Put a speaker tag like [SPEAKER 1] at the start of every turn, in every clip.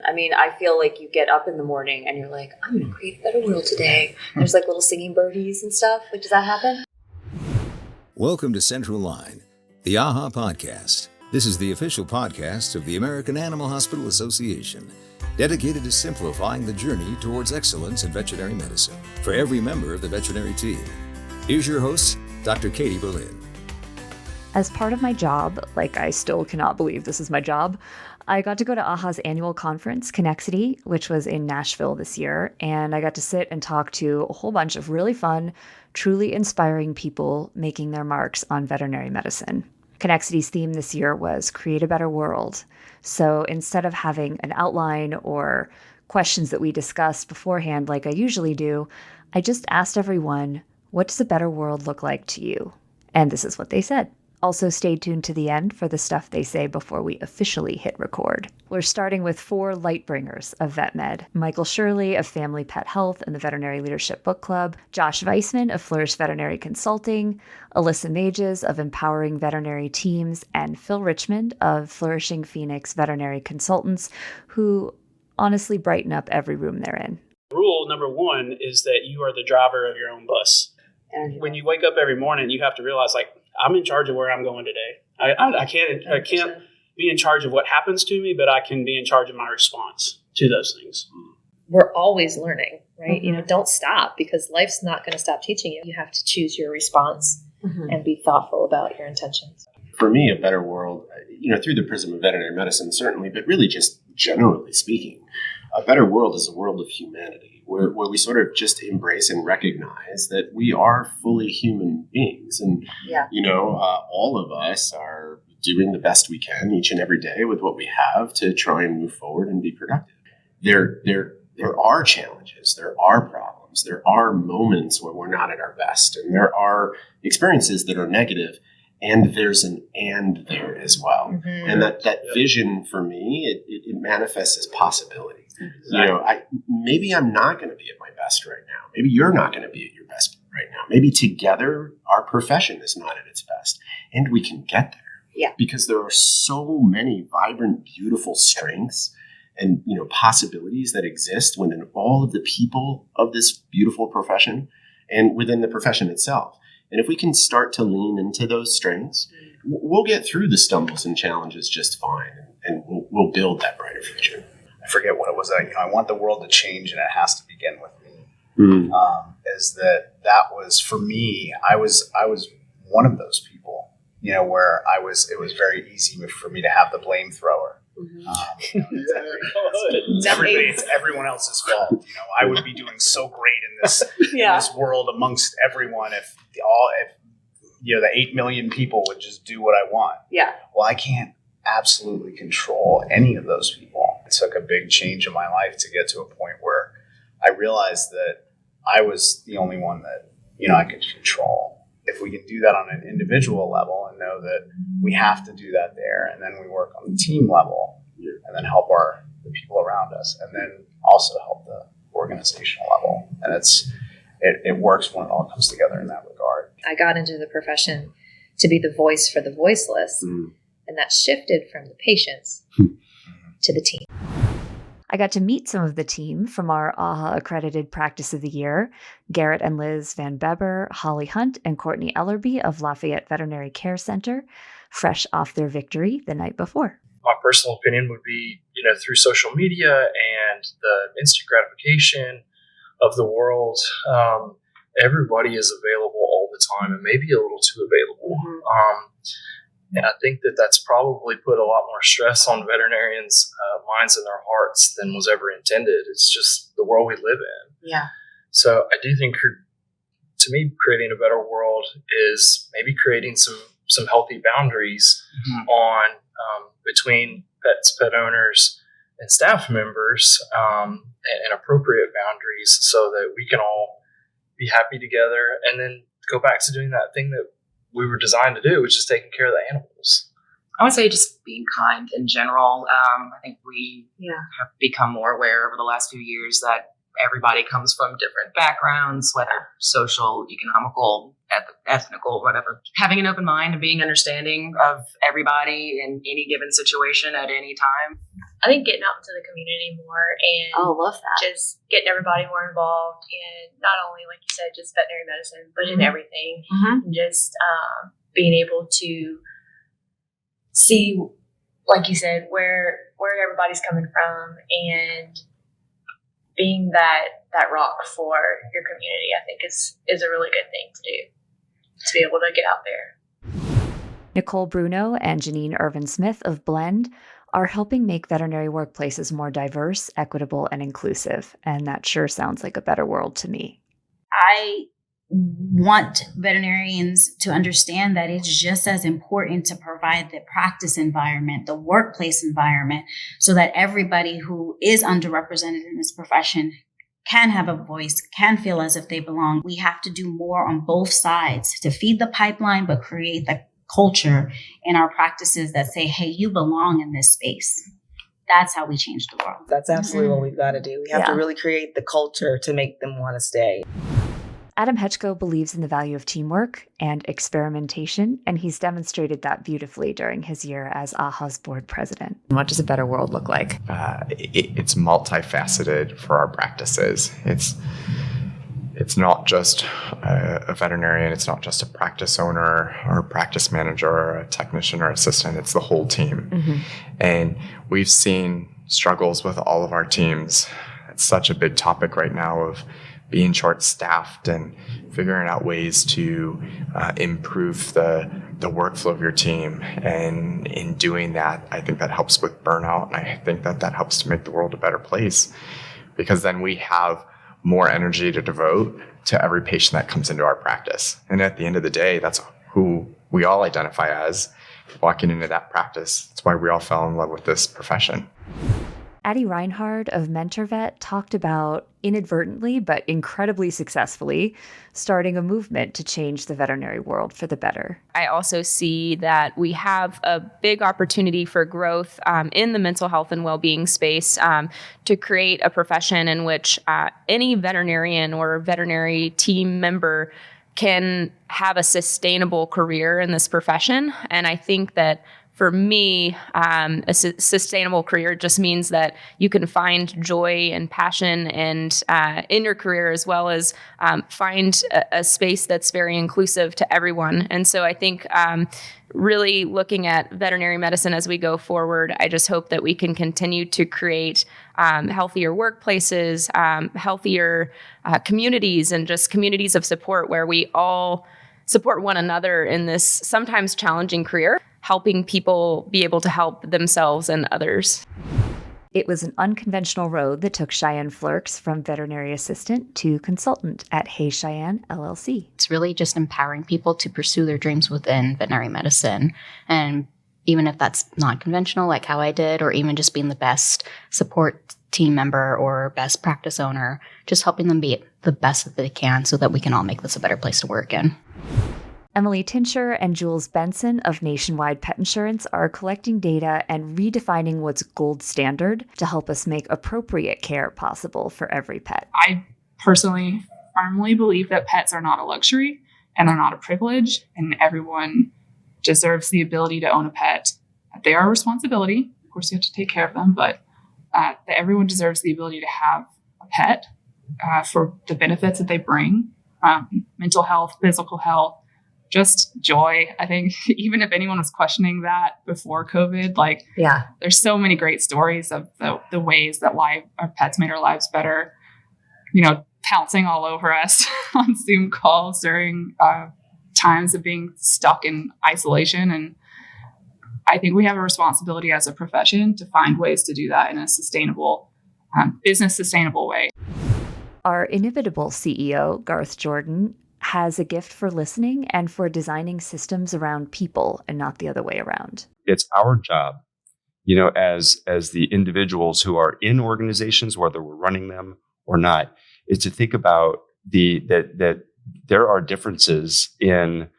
[SPEAKER 1] I mean, I feel like you get up in the morning and you're like, I'm going to create a better world today. There's like little singing birdies and stuff. Like, does that happen?
[SPEAKER 2] Welcome to Central Line, the AAHA podcast. This is the official podcast of the American Animal Hospital Association, dedicated to simplifying the journey towards excellence in veterinary medicine for every member of the veterinary team. Here's your host, Dr. Katie Berlin.
[SPEAKER 3] As part of my job, like I still cannot believe this is my job, I got to go to AAHA's annual conference, Connexity, which was in Nashville this year, and I got to sit and talk to a whole bunch of really fun, truly inspiring people making their marks on veterinary medicine. Connexity's theme this year was Create a Better World. So instead of having an outline or questions that we discussed beforehand like I usually do, I just asked everyone, what does a better world look like to you? And this is what they said. Also, stay tuned to the end for the stuff they say before we officially hit record. We're starting with 4 lightbringers of vet med. Michael Shirley of Family Pet Health and the Veterinary Leadership Book Club, Josh Weissman of Flourish Veterinary Consulting, Alyssa Mages of Empowering Veterinary Teams, and Phil Richmond of Flourishing Phoenix Veterinary Consultants, who honestly brighten up every room they're in.
[SPEAKER 4] Rule number 1 is that you are the driver of your own bus. And when you wake up every morning, you have to realize, like, I'm in charge of where I'm going today. I can't be in charge of what happens to me, but I can be in charge of my response to those things.
[SPEAKER 5] We're always learning, right?
[SPEAKER 1] Mm-hmm.
[SPEAKER 5] Don't stop, because life's not going to stop teaching you. You have to choose your response and be thoughtful about your intentions.
[SPEAKER 6] For me, a better world, through the prism of veterinary medicine, certainly, but really just generally speaking, a better world is a world of humanity where we sort of just embrace and recognize that we are fully human beings. And, all of us are doing the best we can each and every day with what we have to try and move forward and be productive. There are challenges. There are problems. There are moments where we're not at our best. And there are experiences that are negative. And there's an and there as well. Mm-hmm. And that vision for me, it manifests as possibility. Exactly. Maybe I'm not going to be at my best right now. Maybe you're not going to be at your best right now. Maybe together our profession is not at its best. And we can get there.
[SPEAKER 1] Yeah.
[SPEAKER 6] Because there are so many vibrant, beautiful strengths and possibilities that exist within all of the people of this beautiful profession and within the profession itself. And if we can start to lean into those strengths, we'll get through the stumbles and challenges just fine, and we'll build that brighter future.
[SPEAKER 7] I forget what it was. I want the world to change, and it has to begin with me.
[SPEAKER 6] Mm.
[SPEAKER 7] That was for me. I was one of those people, where it was very easy for me to have the blame thrower.
[SPEAKER 1] Mm-hmm.
[SPEAKER 7] It's everyone else's fault. I would be doing so great in this in this world amongst everyone if the 8 million people would just do what I want.
[SPEAKER 1] Yeah.
[SPEAKER 7] Well, I can't absolutely control any of those people. It took a big change in my life to get to a point where I realized that I was the only one that I could control. If we can do that on an individual level and know that we have to do that there, and then we work on the team level, and then help the people around us, and then also help the organizational level. And it works when it all comes together in that regard.
[SPEAKER 5] I got into the profession to be the voice for the voiceless, and that shifted from the patients to the team.
[SPEAKER 3] I got to meet some of the team from our AAHA accredited practice of the year, Garrett and Liz Van Beber, Holly Hunt, and Courtney Ellerby of Lafayette Veterinary Care Center, fresh off their victory the night before.
[SPEAKER 8] My personal opinion would be, through social media and the instant gratification of the world, everybody is available all the time and maybe a little too available. Mm-hmm. And I think that's probably put a lot more stress on veterinarians' minds and their hearts than was ever intended. It's just the world we live in.
[SPEAKER 1] Yeah.
[SPEAKER 8] So I do think, to me, creating a better world is maybe creating some healthy boundaries on between pet owners and staff members, and appropriate boundaries so that we can all be happy together and then go back to doing that thing that we were designed to do, which is taking care of the animals.
[SPEAKER 9] I would say just being kind in general. I think we have become more aware over the last few years that everybody comes from different backgrounds, whether social, economical, ethnical, whatever. Having an open mind and being understanding of everybody in any given situation at any time.
[SPEAKER 10] I think getting out into the community more and
[SPEAKER 1] love that.
[SPEAKER 10] just getting everybody more involved in not only, like you said, just veterinary medicine, but in everything. And just being able to see, like you said, where everybody's coming from and being that rock for your community, I think is a really good thing to do, to be able to get out there.
[SPEAKER 3] Nicole Bruno and Janine Irvin-Smith of Blend are helping make veterinary workplaces more diverse, equitable, and inclusive. And that sure sounds like a better world to me.
[SPEAKER 11] I want veterinarians to understand that it's just as important to provide the practice environment, the workplace environment, so that everybody who is underrepresented in this profession can have a voice, can feel as if they belong. We have to do more on both sides to feed the pipeline, but create the culture in our practices that say, hey, you belong in this space. That's how we change the world.
[SPEAKER 12] That's absolutely what we've got to do. We have to really create the culture to make them want to stay.
[SPEAKER 3] Adam Hetchko believes in the value of teamwork and experimentation, and he's demonstrated that beautifully during his year as AAHA's board president.
[SPEAKER 13] What does a better world look like?
[SPEAKER 14] It's multifaceted for our practices. It's not just a veterinarian, it's not just a practice owner or a practice manager or a technician or assistant, it's the whole team. And we've seen struggles with all of our teams. It's such a big topic right now of being short-staffed and figuring out ways to improve the workflow of your team. And in doing that, I think that helps with burnout. And I think that helps to make the world a better place, because then we have more energy to devote to every patient that comes into our practice. And at the end of the day, that's who we all identify as walking into that practice. That's why we all fell in love with this profession.
[SPEAKER 3] Addie Reinhard of MentorVet talked about inadvertently, but incredibly successfully, starting a movement to change the veterinary world for the better.
[SPEAKER 15] I also see that we have a big opportunity for growth in the mental health and well-being space to create a profession in which any veterinarian or veterinary team member can have a sustainable career in this profession. And I think that for me, a sustainable career just means that you can find joy and passion and in your career, as well as find a space that's very inclusive to everyone. And so I think really looking at veterinary medicine as we go forward, I just hope that we can continue to create healthier workplaces, healthier communities, and just communities of support where we all support one another in this sometimes challenging career, helping people be able to help themselves and others.
[SPEAKER 3] It was an unconventional road that took Cheyenne Flirks from veterinary assistant to consultant at Hey Cheyenne LLC.
[SPEAKER 16] It's really just empowering people to pursue their dreams within veterinary medicine. And even if that's not conventional, like how I did, or even just being the best support team member or best practice owner, just helping them be the best that they can so that we can all make this a better place to work in.
[SPEAKER 3] Emily Tincher and Jules Benson of Nationwide Pet Insurance are collecting data and redefining what's gold standard to help us make appropriate care possible for every pet.
[SPEAKER 17] I personally firmly believe that pets are not a luxury and they're not a privilege, and everyone deserves the ability to own a pet. They are a responsibility. Of course, you have to take care of them, but that everyone deserves the ability to have a pet for the benefits that they bring, mental health, physical health, just joy. I think even if anyone was questioning that before COVID, there's so many great stories of the ways that our pets made our lives better, pouncing all over us on Zoom calls during times of being stuck in isolation. And I think we have a responsibility as a profession to find ways to do that in a sustainable, business sustainable way.
[SPEAKER 3] Our inimitable CEO, Garth Jordan, has a gift for listening and for designing systems around people and not the other way around.
[SPEAKER 18] It's our job, as the individuals who are in organizations, whether we're running them or not, is to think about that there are differences in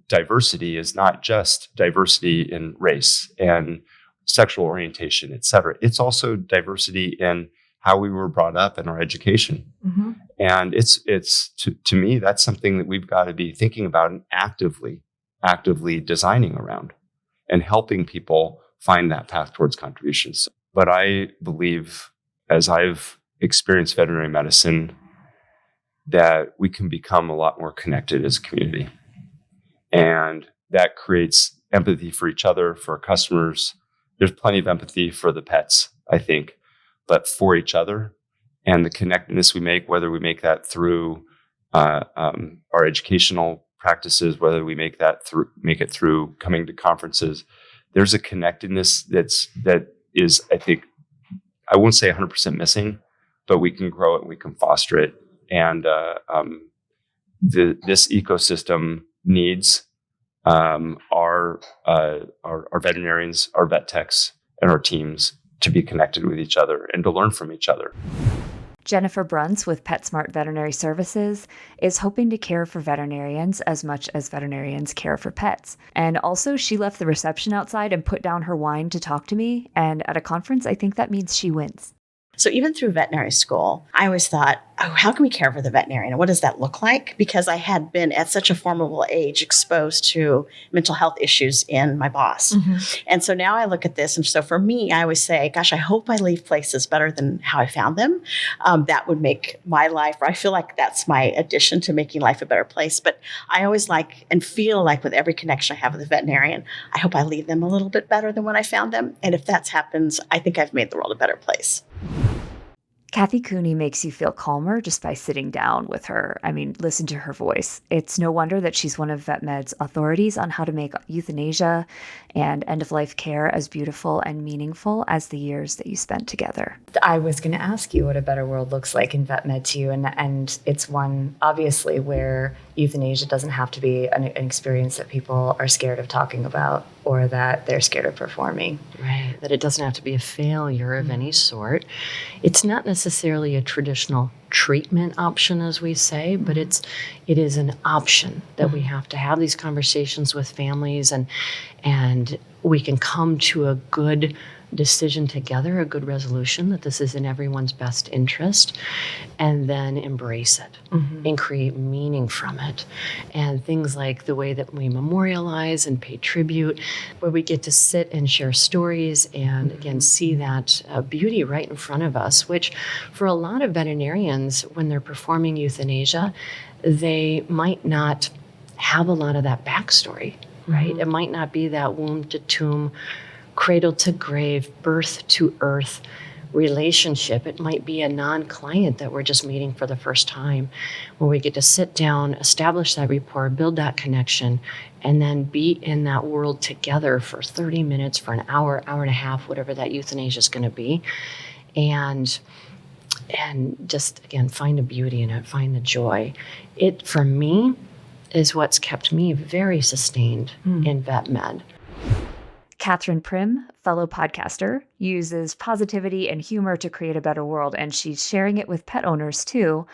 [SPEAKER 18] diversity is not just diversity in race and sexual orientation, et cetera. It's also diversity in how we were brought up in our education. Mm-hmm. And it's to me, that's something that we've got to be thinking about and actively designing around and helping people find that path towards contributions. But I believe, as I've experienced veterinary medicine, that we can become a lot more connected as a community. And that creates empathy for each other, for our customers. There's plenty of empathy for the pets, I think, but for each other and the connectedness we make, whether we make that through our educational practices, whether we make it through coming to conferences, there's a connectedness that is, I think, I won't say 100% missing, but we can grow it and we can foster it. And this ecosystem needs our veterinarians, our vet techs, and our teams to be connected with each other and to learn from each other.
[SPEAKER 3] Jennifer Bruntz with PetSmart Veterinary Services is hoping to care for veterinarians as much as veterinarians care for pets. And also, she left the reception outside and put down her wine to talk to me. And at a conference, I think that means she wins.
[SPEAKER 19] So even through veterinary school, I always thought, oh, how can we care for the veterinarian? And what does that look like? Because I had been at such a formidable age exposed to mental health issues in my boss. Mm-hmm. And so now I look at this. And so for me, I always say, gosh, I hope I leave places better than how I found them. That would make my life, or I feel like that's my addition to making life a better place. But I always like and feel like with every connection I have with a veterinarian, I hope I leave them a little bit better than when I found them. And if that happens, I think I've made the world a better place.
[SPEAKER 3] Kathy Cooney makes you feel calmer just by sitting down with her. I mean, listen to her voice. It's no wonder that she's one of VetMed's authorities on how to make euthanasia and end-of-life care as beautiful and meaningful as the years that you spent together.
[SPEAKER 13] I was going to ask you what a better world looks like in VetMed to you, and it's one, obviously, where euthanasia doesn't have to be an experience that people are scared of talking about or that they're scared of performing.
[SPEAKER 20] Right, that it doesn't have to be a failure of any sort. It's not necessarily a traditional treatment option, as we say, but it is an option that we have to have these conversations with families, and we can come to a good decision together, a good resolution that this is in everyone's best interest, and then embrace it and create meaning from it. And things like the way that we memorialize and pay tribute, where we get to sit and share stories and again see that beauty right in front of us, which for a lot of veterinarians, when they're performing euthanasia, they might not have a lot of that backstory, right? It might not be that womb to tomb, cradle to grave, birth to earth relationship. It might be a non-client that we're just meeting for the first time, where we get to sit down, establish that rapport, build that connection, and then be in that world together for 30 minutes, for an hour, hour and a half, whatever that euthanasia is going to be. And just, again, find the beauty in it, find the joy. It, for me, is what's kept me very sustained in VetMed.
[SPEAKER 3] Catherine Prim, fellow podcaster, uses positivity and humor to create a better world, and she's sharing it with pet owners too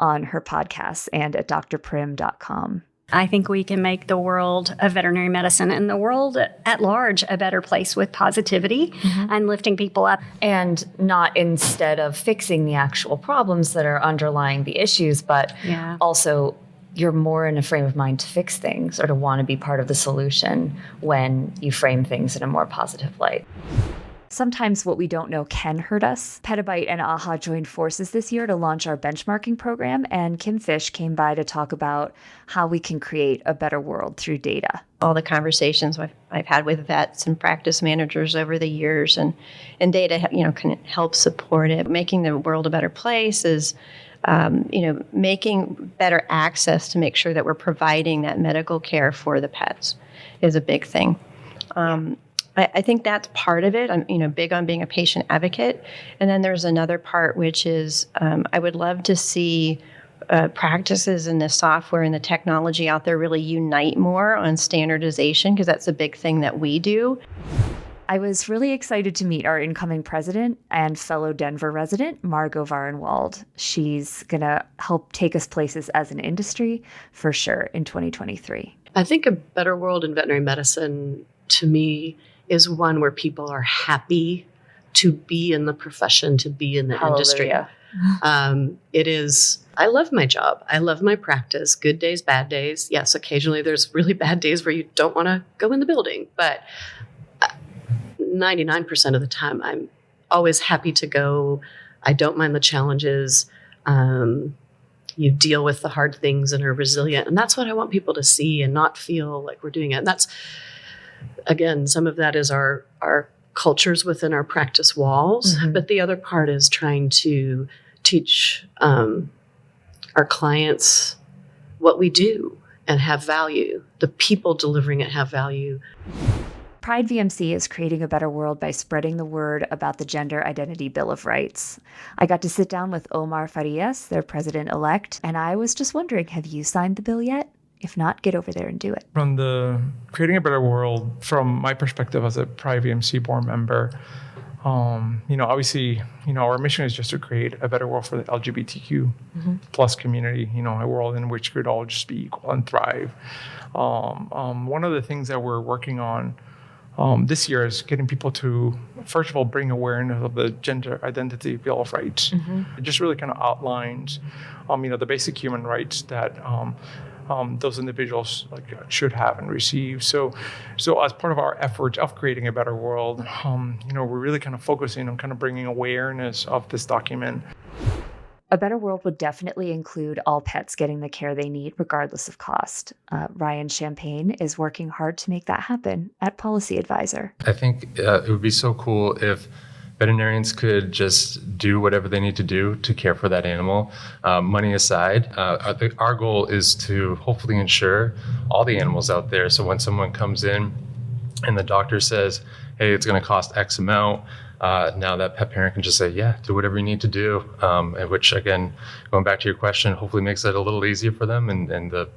[SPEAKER 3] on her podcasts and at drprim.com.
[SPEAKER 21] I think we can make the world of veterinary medicine and the world at large a better place with positivity and lifting people up.
[SPEAKER 13] And not instead of fixing the actual problems that are underlying the issues, but also you're more in a frame of mind to fix things or to want to be part of the solution when you frame things in a more positive light.
[SPEAKER 3] Sometimes what we don't know can hurt us. Petabyte and AAHA joined forces this year to launch our benchmarking program, and Kim Fish came by to talk about how we can create a better world through data.
[SPEAKER 22] All the conversations I've had with vets and practice managers over the years, and data, can help support it. Making the world a better place is making better access to make sure that we're providing that medical care for the pets is a big thing. I think that's part of it. I'm, big on being a patient advocate. And then there's another part, which is I would love to see practices and the software and the technology out there really unite more on standardization, because that's a big thing that we do.
[SPEAKER 3] I was really excited to meet our incoming president and fellow Denver resident, Margot Varenwald. She's going to help take us places as an industry, for sure, in 2023.
[SPEAKER 23] I think a better world in veterinary medicine, to me, is one where people are happy to be in the profession, to be in the industry. It is, I love my job. I love my practice. Good days, bad days. Yes, occasionally there's really bad days where you don't want to go in the building, but 99% of the time, I'm always happy to go. I don't mind the challenges. You deal with the hard things and are resilient. And that's what I want people to see and not feel like we're doing it. And that's, again, some of that is our cultures within our practice walls.
[SPEAKER 13] Mm-hmm.
[SPEAKER 23] But the other part is trying to teach our clients what we do and have value. The people delivering it have value.
[SPEAKER 3] Pride VMC is creating a better world by spreading the word about the Gender Identity Bill of Rights. I got to sit down with Omar Farias, their president-elect, and I was just wondering, have you signed the bill yet? If not, get over there and do it.
[SPEAKER 2] From the Creating a Better World, from my perspective as a Pride VMC board member, obviously, our mission is just to create a better world for the LGBTQ plus community, a world in which we could all just be equal and thrive. One of the things that we're working on this year is getting people to, first of all, bring awareness of the Gender Identity Bill of Rights. It just really kind of outlines, the basic human rights that those individuals should have and receive. So as part of our efforts of creating a better world, we're really kind of focusing on kind of bringing awareness of this document.
[SPEAKER 3] A better world would definitely include all pets getting the care they need, regardless of cost. Ryan Champagne is working hard to make that happen at Policy Advisor.
[SPEAKER 4] I think it would be so cool if veterinarians could just do whatever they need to do to care for that animal. Money aside, our goal is to hopefully insure all the animals out there. So when someone comes in and the doctor says, hey, it's going to cost X amount, now that pet parent can just say, yeah, do whatever you need to do, which, again, going back to your question, hopefully makes it a little easier for them and the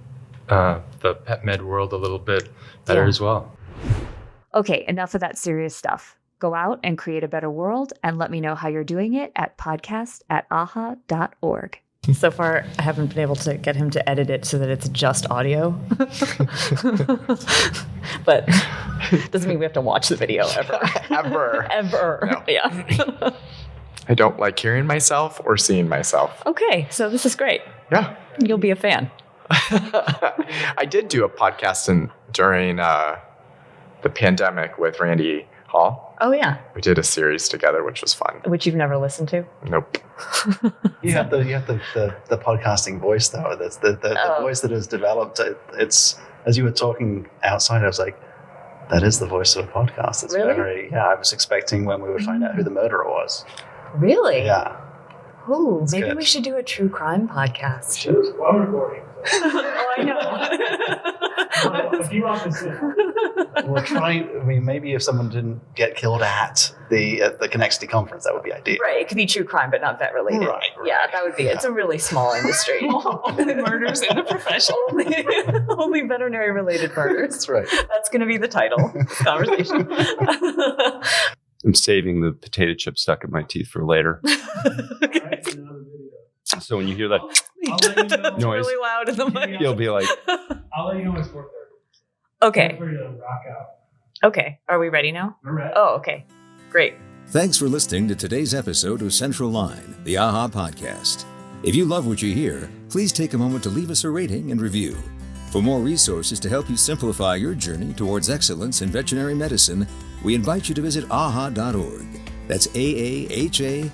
[SPEAKER 4] pet med world a little bit better as well.
[SPEAKER 3] Okay, enough of that serious stuff. Go out and create a better world and let me know how you're doing it at podcast@aha.org.
[SPEAKER 13] So far, I haven't been able to get him to edit it so that it's just audio. But doesn't mean we have to watch the video ever. Ever.
[SPEAKER 14] No.
[SPEAKER 13] Yeah.
[SPEAKER 14] I don't like hearing myself or seeing myself.
[SPEAKER 13] Okay, so this is great.
[SPEAKER 14] Yeah.
[SPEAKER 13] You'll be a fan.
[SPEAKER 14] I did do a podcast during the pandemic with Randy Hall.
[SPEAKER 13] Oh, yeah.
[SPEAKER 14] We did a series together, which was fun.
[SPEAKER 13] Which you've never listened to?
[SPEAKER 14] Nope.
[SPEAKER 7] You have the podcasting voice, though. That's the voice that has developed. It's, as you were talking outside, I was like, that is the voice of a podcast. It's
[SPEAKER 13] really?
[SPEAKER 7] I was expecting when we would find out who the murderer was.
[SPEAKER 13] Really?
[SPEAKER 7] Yeah.
[SPEAKER 13] Ooh,
[SPEAKER 7] That's
[SPEAKER 13] maybe
[SPEAKER 7] good.
[SPEAKER 13] we should do a true crime podcast.
[SPEAKER 6] I'm recording.
[SPEAKER 13] Oh, I know.
[SPEAKER 6] If you want to sit.
[SPEAKER 7] We'll try. I mean, maybe if someone didn't get killed at the Connexity conference, that would be ideal.
[SPEAKER 13] Right, it could be true crime, but not vet related.
[SPEAKER 7] Right.
[SPEAKER 13] Yeah, that would be. It's a really small industry.
[SPEAKER 17] Only murders in the profession.
[SPEAKER 13] Only veterinary related murders.
[SPEAKER 7] That's right.
[SPEAKER 13] That's going to be the title of this conversation.
[SPEAKER 18] I'm saving the potato chip stuck in my teeth for later. So when you hear that noise,
[SPEAKER 13] really loud in the mic.
[SPEAKER 18] you'll be like,
[SPEAKER 6] I'll let you know when it's 4:30.
[SPEAKER 13] Okay.
[SPEAKER 6] Feel free to rock out.
[SPEAKER 13] Okay. Are we ready now?
[SPEAKER 6] We're ready.
[SPEAKER 13] Oh, okay. Great.
[SPEAKER 24] Thanks for listening to today's episode of Central Line, the AHA podcast. If you love what you hear, please take a moment to leave us a rating and review. For more resources to help you simplify your journey towards excellence in veterinary medicine, we invite you to visit AHA.org. That's AAHA.org.